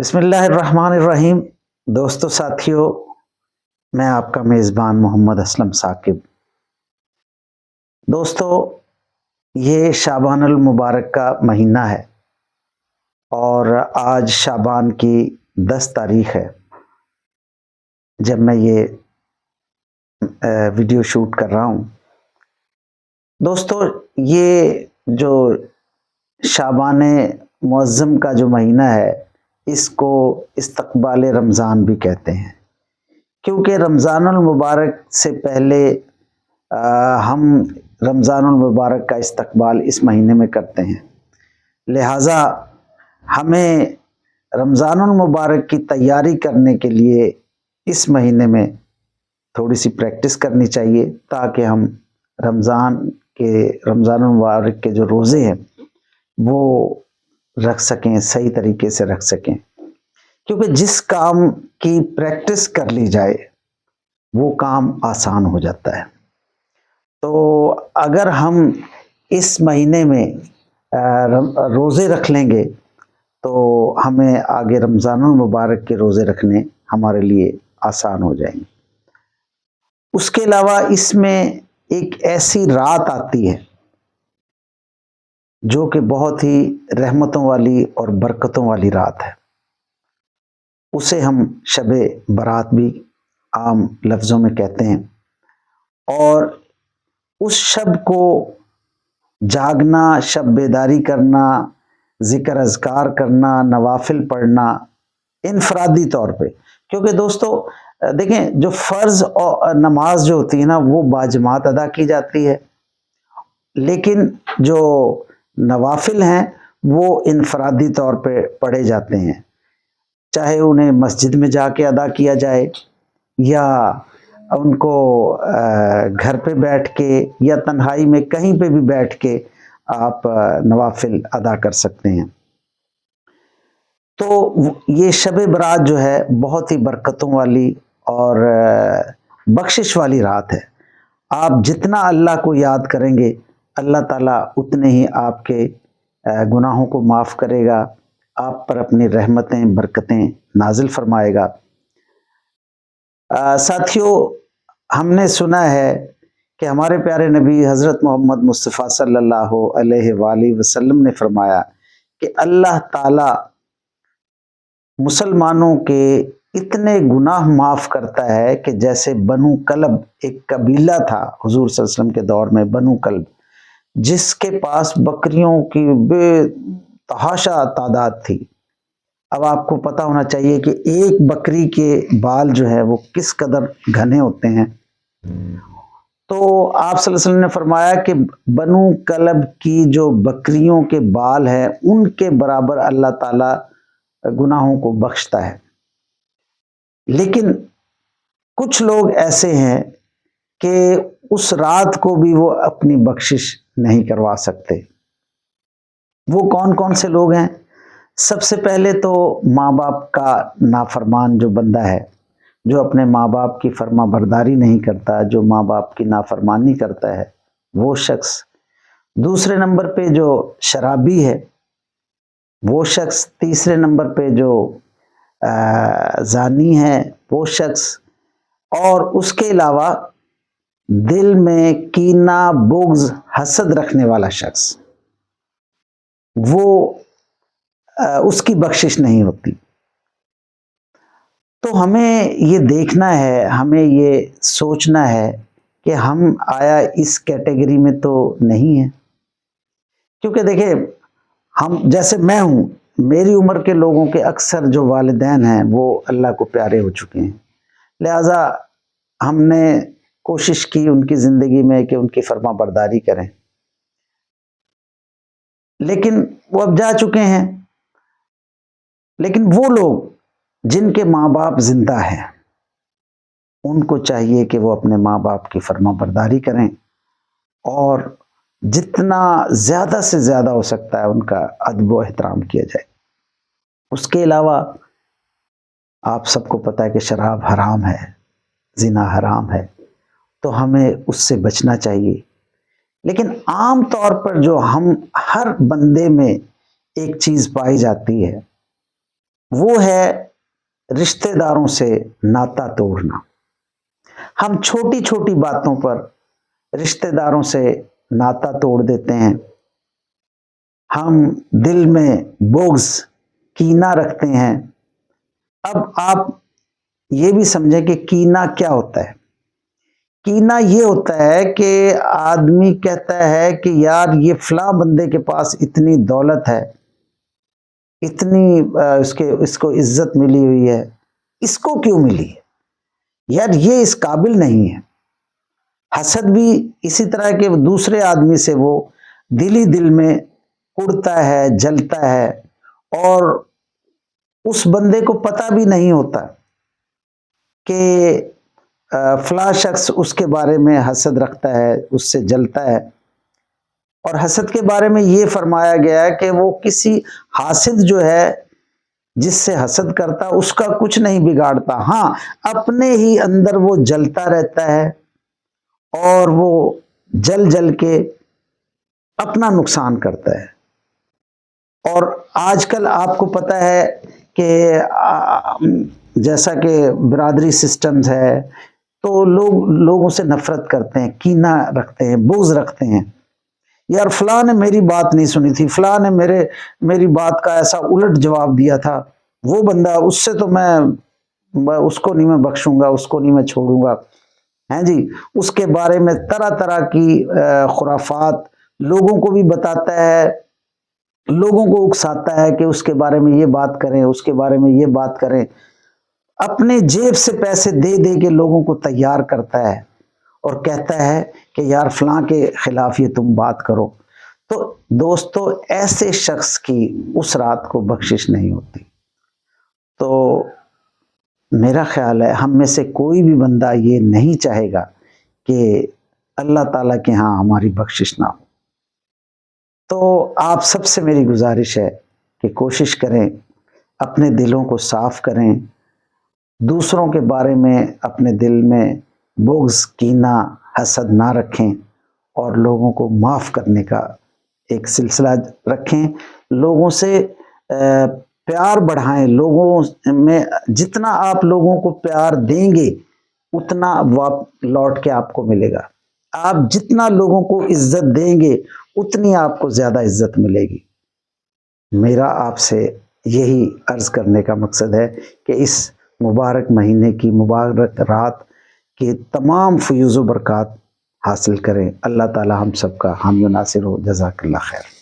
بسم اللہ الرحمن الرحیم۔ دوستو ساتھیو، میں آپ کا میزبان محمد اسلم ثاقب۔ دوستو، یہ شعبان المبارک کا مہینہ ہے اور آج شعبان کی 10 تاریخ ہے جب میں یہ ویڈیو شوٹ کر رہا ہوں۔ دوستو، یہ جو شعبان معظم کا جو مہینہ ہے، اس کو استقبال رمضان بھی کہتے ہیں، کیونکہ رمضان المبارک سے پہلے ہم رمضان المبارک کا استقبال اس مہینے میں کرتے ہیں۔ لہٰذا ہمیں رمضان المبارک کی تیاری کرنے کے لیے اس مہینے میں تھوڑی سی پریکٹس کرنی چاہیے، تاکہ ہم رمضان المبارک کے جو روزے ہیں وہ رکھ سکیں، صحیح طریقے سے رکھ سکیں، کیونکہ جس کام کی پریکٹس کر لی جائے وہ کام آسان ہو جاتا ہے۔ تو اگر ہم اس مہینے میں روزے رکھ لیں گے تو ہمیں آگے رمضان المبارک کے روزے رکھنے ہمارے لیے آسان ہو جائیں گے۔ اس کے علاوہ اس میں ایک ایسی رات آتی ہے جو کہ بہت ہی رحمتوں والی اور برکتوں والی رات ہے، اسے ہم شب برات بھی عام لفظوں میں کہتے ہیں، اور اس شب کو جاگنا، شب بیداری کرنا، ذکر اذکار کرنا، نوافل پڑھنا انفرادی طور پہ، کیونکہ دوستو دیکھیں، جو فرض اور نماز جو ہوتی ہے نا وہ باجماعت ادا کی جاتی ہے، لیکن جو نوافل ہیں وہ انفرادی طور پہ پڑھے جاتے ہیں، چاہے انہیں مسجد میں جا کے ادا کیا جائے یا ان کو گھر پہ بیٹھ کے یا تنہائی میں کہیں پہ بھی بیٹھ کے آپ نوافل ادا کر سکتے ہیں۔ تو یہ شب برات جو ہے بہت ہی برکتوں والی اور بخشش والی رات ہے۔ آپ جتنا اللہ کو یاد کریں گے، اللہ تعالیٰ اتنے ہی آپ کے گناہوں کو معاف کرے گا، آپ پر اپنی رحمتیں، برکتیں نازل فرمائے گا۔ ساتھیوں، ہم نے سنا ہے کہ ہمارے پیارے نبی حضرت محمد مصطفیٰ صلی اللہ علیہ وآلہ وسلم نے فرمایا کہ اللہ تعالیٰ مسلمانوں کے اتنے گناہ معاف کرتا ہے کہ جیسے بنو کلب ایک قبیلہ تھا حضور صلی اللہ علیہ وسلم کے دور میں، بنو کلب، جس کے پاس بکریوں کی بے تحاشا تعداد تھی۔ اب آپ کو پتہ ہونا چاہیے کہ ایک بکری کے بال جو ہے وہ کس قدر گھنے ہوتے ہیں۔ تو آپ صلی اللہ علیہ وسلم نے فرمایا کہ بنو کلب کی جو بکریوں کے بال ہیں ان کے برابر اللہ تعالیٰ گناہوں کو بخشتا ہے۔ لیکن کچھ لوگ ایسے ہیں کہ اس رات کو بھی وہ اپنی بخشش نہیں کروا سکتے۔ وہ کون کون سے لوگ ہیں؟ سب سے پہلے تو ماں باپ کا نافرمان جو بندہ ہے، جو اپنے ماں باپ کی فرما برداری نہیں کرتا، جو ماں باپ کی نافرمانی کرتا ہے، وہ شخص۔ دوسرے نمبر پہ جو شرابی ہے وہ شخص۔ تیسرے نمبر پہ جو زانی ہے وہ شخص، اور اس کے علاوہ دل میں کینہ، بغض، حسد رکھنے والا شخص، وہ اس کی بخشش نہیں ہوتی۔ تو ہمیں یہ دیکھنا ہے، ہمیں یہ سوچنا ہے کہ ہم آیا اس کیٹیگری میں تو نہیں ہیں، کیونکہ دیکھیں، ہم جیسے میں ہوں، میری عمر کے لوگوں کے اکثر جو والدین ہیں وہ اللہ کو پیارے ہو چکے ہیں، لہٰذا ہم نے کوشش کی ان کی زندگی میں کہ ان کی فرما برداری کریں، لیکن وہ اب جا چکے ہیں۔ لیکن وہ لوگ جن کے ماں باپ زندہ ہیں، ان کو چاہیے کہ وہ اپنے ماں باپ کی فرما برداری کریں اور جتنا زیادہ سے زیادہ ہو سکتا ہے ان کا ادب و احترام کیا جائے۔ اس کے علاوہ آپ سب کو پتہ ہے کہ شراب حرام ہے، زنا حرام ہے، تو ہمیں اس سے بچنا چاہیے۔ لیکن عام طور پر جو ہر بندے میں ایک چیز پائی جاتی ہے وہ ہے رشتہ داروں سے ناتا توڑنا۔ ہم چھوٹی چھوٹی باتوں پر رشتہ داروں سے ناتا توڑ دیتے ہیں، ہم دل میں بغض کینہ رکھتے ہیں۔ اب آپ یہ بھی سمجھیں کہ کینہ کیا ہوتا ہے۔ کینہ یہ ہوتا ہے کہ آدمی کہتا ہے کہ یار یہ فلاں بندے کے پاس اتنی دولت ہے، اتنی اس کو عزت ملی ہوئی ہے، اس کو کیوں ملی ہے؟ یار یہ اس قابل نہیں ہے۔ حسد بھی اسی طرح کے دوسرے آدمی سے وہ دل ہی دل میں اڑتا ہے، جلتا ہے، اور اس بندے کو پتہ بھی نہیں ہوتا کہ فلاں شخص اس کے بارے میں حسد رکھتا ہے، اس سے جلتا ہے۔ اور حسد کے بارے میں یہ فرمایا گیا ہے کہ وہ کسی حاسد جو ہے، جس سے حسد کرتا اس کا کچھ نہیں بگاڑتا، ہاں اپنے ہی اندر وہ جلتا رہتا ہے اور وہ جل جل کے اپنا نقصان کرتا ہے۔ اور آج کل آپ کو پتہ ہے کہ جیسا کہ برادری سسٹمز ہے، تو لوگ لوگوں سے نفرت کرتے ہیں، کینہ رکھتے ہیں، بغض رکھتے ہیں۔ یار فلاں نے میری بات نہیں سنی تھی، فلاں نے میری بات کا ایسا الٹ جواب دیا تھا، وہ بندہ، اس سے تو میں اس کو نہیں میں بخشوں گا، اس کو نہیں میں چھوڑوں گا، ہیں جی۔ اس کے بارے میں طرح طرح کی خرافات لوگوں کو بھی بتاتا ہے، لوگوں کو اکساتا ہے کہ اس کے بارے میں یہ بات کریں، اس کے بارے میں یہ بات کریں، اپنے جیب سے پیسے دے دے کے لوگوں کو تیار کرتا ہے اور کہتا ہے کہ یار فلاں کے خلاف یہ تم بات کرو۔ تو دوستو ایسے شخص کی اس رات کو بخشش نہیں ہوتی۔ تو میرا خیال ہے ہم میں سے کوئی بھی بندہ یہ نہیں چاہے گا کہ اللہ تعالیٰ کے ہاں ہماری بخشش نہ ہو۔ تو آپ سب سے میری گزارش ہے کہ کوشش کریں، اپنے دلوں کو صاف کریں، دوسروں کے بارے میں اپنے دل میں بغض، کینہ، حسد نہ رکھیں، اور لوگوں کو معاف کرنے کا ایک سلسلہ رکھیں، لوگوں سے پیار بڑھائیں۔ لوگوں میں جتنا آپ لوگوں کو پیار دیں گے اتنا لوٹ کے آپ کو ملے گا۔ آپ جتنا لوگوں کو عزت دیں گے اتنی آپ کو زیادہ عزت ملے گی۔ میرا آپ سے یہی عرض کرنے کا مقصد ہے کہ اس مبارک مہینے کی مبارک رات کے تمام فیوز و برکات حاصل کریں۔ اللہ تعالی ہم سب کا حامی و ناصر ہو۔ جزاک اللہ خیر۔